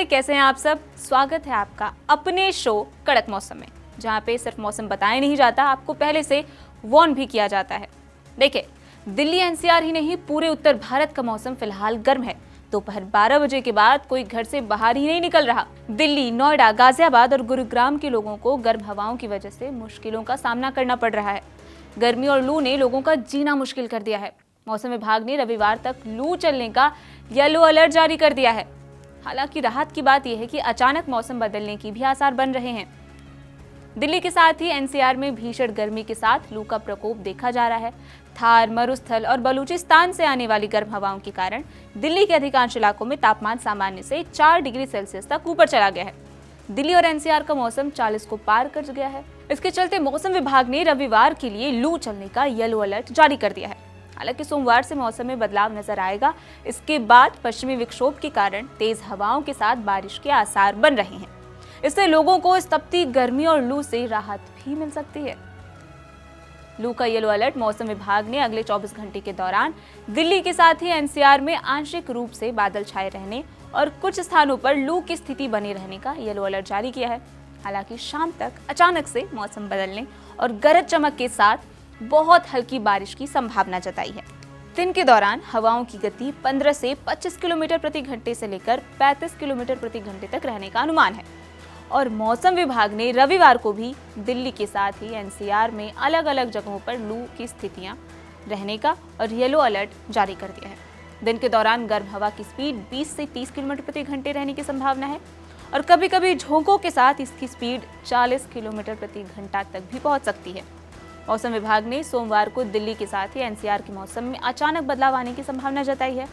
कैसे हैं आप सब। स्वागत है आपका अपने शो कड़क मौसम में, जहां पे सिर्फ मौसम बताया नहीं जाता, आपको पहले से वार्न भी किया जाता है। देखिए, दिल्ली एनसीआर ही नहीं, पूरे उत्तर भारत का मौसम फिलहाल गर्म है। दोपहर 12 बजे के बाद कोई घर से बाहर ही नहीं निकल रहा। दिल्ली, नोएडा, गाजियाबाद और गुरुग्राम के लोगों को गर्म हवाओं की वजह से मुश्किलों का सामना करना पड़ रहा है। गर्मी और लू ने लोगों का जीना मुश्किल कर दिया है। मौसम विभाग ने रविवार तक लू चलने का येलो अलर्ट जारी कर दिया है। हालांकि राहत की बात यह है कि अचानक मौसम बदलने की भी आसार बन रहे हैं। दिल्ली के साथ ही एनसीआर में भीषण गर्मी के साथ लू का प्रकोप देखा जा रहा है। थार, मरुस्थल और बलूचिस्तान से आने वाली गर्म हवाओं के कारण दिल्ली के अधिकांश इलाकों में तापमान सामान्य से 4 डिग्री सेल्सियस तक ऊपर चला गया है। दिल्ली और एनसीआर का मौसम 40 को पार कर गया है। इसके चलते मौसम विभाग ने रविवार के लिए लू चलने का येलो अलर्ट जारी कर दिया है। हालांकि सोमवार से मौसम में बदलाव नजर आएगा। इसके बाद पश्चिमी विक्षोभ के कारण तेज हवाओं के साथ बारिश के आसार बन रहे हैं। इससे लोगों को इस तपती गर्मी और लू से राहत भी मिल सकती है। लू का येलो अलर्ट मौसम विभाग ने अगले 24 घंटे के दौरान दिल्ली के साथ ही एनसीआर में आंशिक रूप से बादल छाए रहने और कुछ स्थानों पर लू की स्थिति बने रहने का येलो अलर्ट जारी किया है। हालांकि शाम तक अचानक से मौसम बदलने और गरज चमक के साथ बहुत हल्की बारिश की संभावना जताई है। दिन के दौरान हवाओं की गति 15 से 25 किलोमीटर प्रति घंटे से लेकर 35 किलोमीटर प्रति घंटे तक रहने का अनुमान है। और मौसम विभाग ने रविवार को भी दिल्ली के साथ ही एनसीआर में अलग अलग जगहों पर लू की स्थितियां रहने का और येलो अलर्ट जारी कर दिया है। दिन के दौरान गर्म हवा की स्पीड 20 से 30 किलोमीटर प्रति घंटे रहने की संभावना है और कभी कभी झोंकों के साथ इसकी स्पीड 40 किलोमीटर प्रति घंटा तक भी पहुंच सकती है। मौसम विभाग ने सोमवार को दिल्ली के साथ ही एनसीआर के मौसम में अचानक बदलाव आने की संभावना जताई है।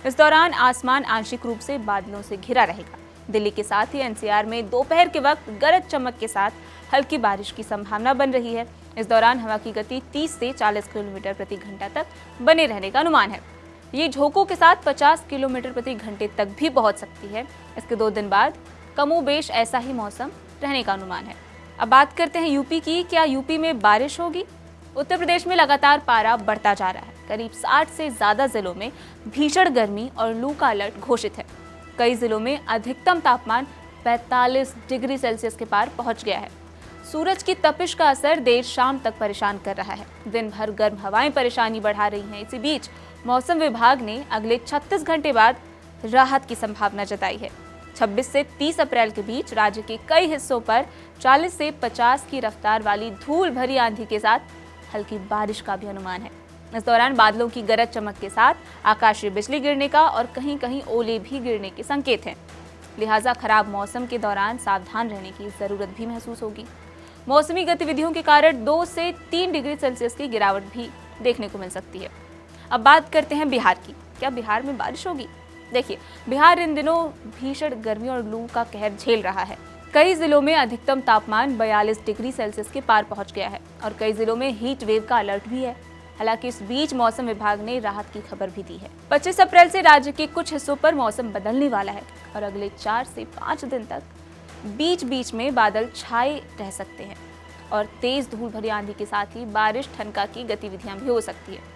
इस दौरान आसमान आंशिक रूप से बादलों से घिरा रहेगा। दिल्ली के साथ ही एनसीआर में दोपहर के वक्त गरज चमक के साथ हल्की बारिश की संभावना बन रही है। इस दौरान हवा की गति 30 से 40 किलोमीटर प्रति घंटा तक बने रहने का अनुमान है। ये झोंकों के साथ 50 किलोमीटर प्रति घंटे तक भी पहुंच सकती है। इसके 2 दिन बाद कमोबेश ऐसा ही मौसम रहने का अनुमान है। अब बात करते हैं यूपी की। क्या यूपी में बारिश होगी? उत्तर प्रदेश में लगातार पारा बढ़ता जा रहा है। करीब 60 से ज्यादा जिलों में भीषण गर्मी और लू का अलर्ट घोषित है। कई जिलों में अधिकतम तापमान 45 डिग्री सेल्सियस के पार पहुंच गया है। सूरज की तपिश का असर देर शाम तक परेशान कर रहा है। दिन भर गर्म हवाएं परेशानी बढ़ा रही हैं। इसी बीच मौसम विभाग ने अगले 36 घंटे बाद राहत की संभावना जताई है। 26 से 30 अप्रैल के बीच राज्य के कई हिस्सों पर 40 से 50 की रफ्तार वाली धूल भरी आंधी के साथ हल्की बारिश का भी अनुमान है। इस दौरान बादलों की गरज चमक के साथ आकाशीय बिजली गिरने का और कहीं कहीं ओले भी गिरने के संकेत हैं। लिहाजा खराब मौसम के दौरान सावधान रहने की जरूरत भी महसूस होगी। मौसमी गतिविधियों के कारण 2 से 3 डिग्री सेल्सियस की गिरावट भी देखने को मिल सकती है। अब बात करते हैं बिहार की। क्या बिहार में बारिश होगी? देखिए, बिहार इन दिनों भीषण गर्मी और लू का कहर झेल रहा है। कई जिलों में अधिकतम तापमान 42 डिग्री सेल्सियस के पार पहुंच गया है और कई जिलों में हीट वेव का अलर्ट भी है। हालांकि इस बीच मौसम विभाग ने राहत की खबर भी दी है। 25 अप्रैल से राज्य के कुछ हिस्सों पर मौसम बदलने वाला है और अगले 4 से 5 दिन तक बीच बीच में बादल छाए रह सकते हैं और तेज धूल भरी आंधी के साथ ही बारिश, ठनका की गतिविधियां भी हो सकती है।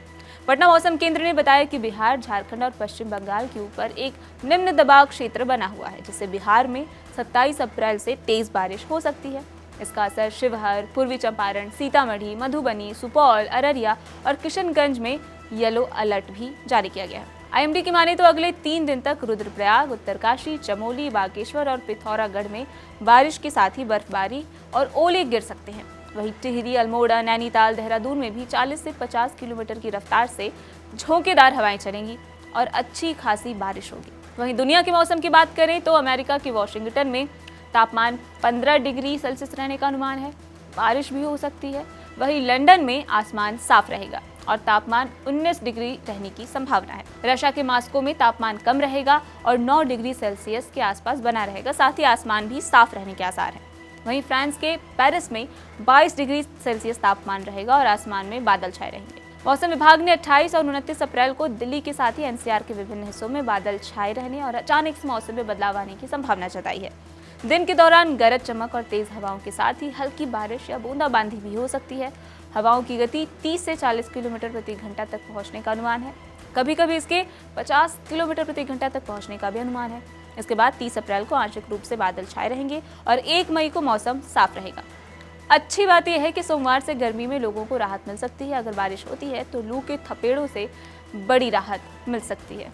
पटना मौसम केंद्र ने बताया कि बिहार, झारखंड और पश्चिम बंगाल के ऊपर एक निम्न दबाव क्षेत्र बना हुआ है, जिससे बिहार में 27 अप्रैल से तेज बारिश हो सकती है। इसका असर शिवहर, पूर्वी चंपारण, सीतामढ़ी, मधुबनी, सुपौल, अररिया और किशनगंज में येलो अलर्ट भी जारी किया गया है। आईएमडी की माने तो अगले 3 दिन तक रुद्रप्रयाग, उत्तरकाशी, चमोली, बागेश्वर और पिथौरागढ़ में बारिश के साथ ही बर्फबारी और ओले गिर सकते हैं। वहीं टिहरी, अल्मोड़ा, नैनीताल, देहरादून में भी 40 से 50 किलोमीटर की रफ्तार से झोंकेदार हवाएं चलेंगी और अच्छी खासी बारिश होगी। वहीं दुनिया के मौसम की बात करें तो अमेरिका के वॉशिंगटन में तापमान 15 डिग्री सेल्सियस रहने का अनुमान है। बारिश भी हो सकती है। वहीं लंदन में आसमान साफ रहेगा और तापमान 19 डिग्री रहने की संभावना है। रशिया के मास्को में तापमान कम रहेगा और 9 डिग्री सेल्सियस के आसपास बना रहेगा। साथ ही आसमान भी साफ रहने के आसार हैं। वहीं फ्रांस के पेरिस में 22 डिग्री सेल्सियस तापमान रहेगा और आसमान में बादल छाए रहेंगे। मौसम विभाग ने 28 और 29 अप्रैल को दिल्ली के साथ ही एनसीआर के विभिन्न हिस्सों में बादल छाए रहने और अचानक से मौसम में बदलाव आने की संभावना जताई है। दिन के दौरान गरज चमक और तेज हवाओं के साथ ही हल्की बारिश या बूंदाबांदी भी हो सकती है। हवाओं की गति 30 से 40 किलोमीटर प्रति घंटा तक पहुंचने का अनुमान है। कभी कभी इसके 50 किलोमीटर प्रति घंटा तक पहुंचने का भी अनुमान है। इसके बाद 30 अप्रैल को आंशिक रूप से बादल छाए रहेंगे और 1 मई को मौसम साफ रहेगा। अच्छी बात यह है कि सोमवार से गर्मी में लोगों को राहत मिल सकती है। अगर बारिश होती है तो लू के थपेड़ों से बड़ी राहत मिल सकती है।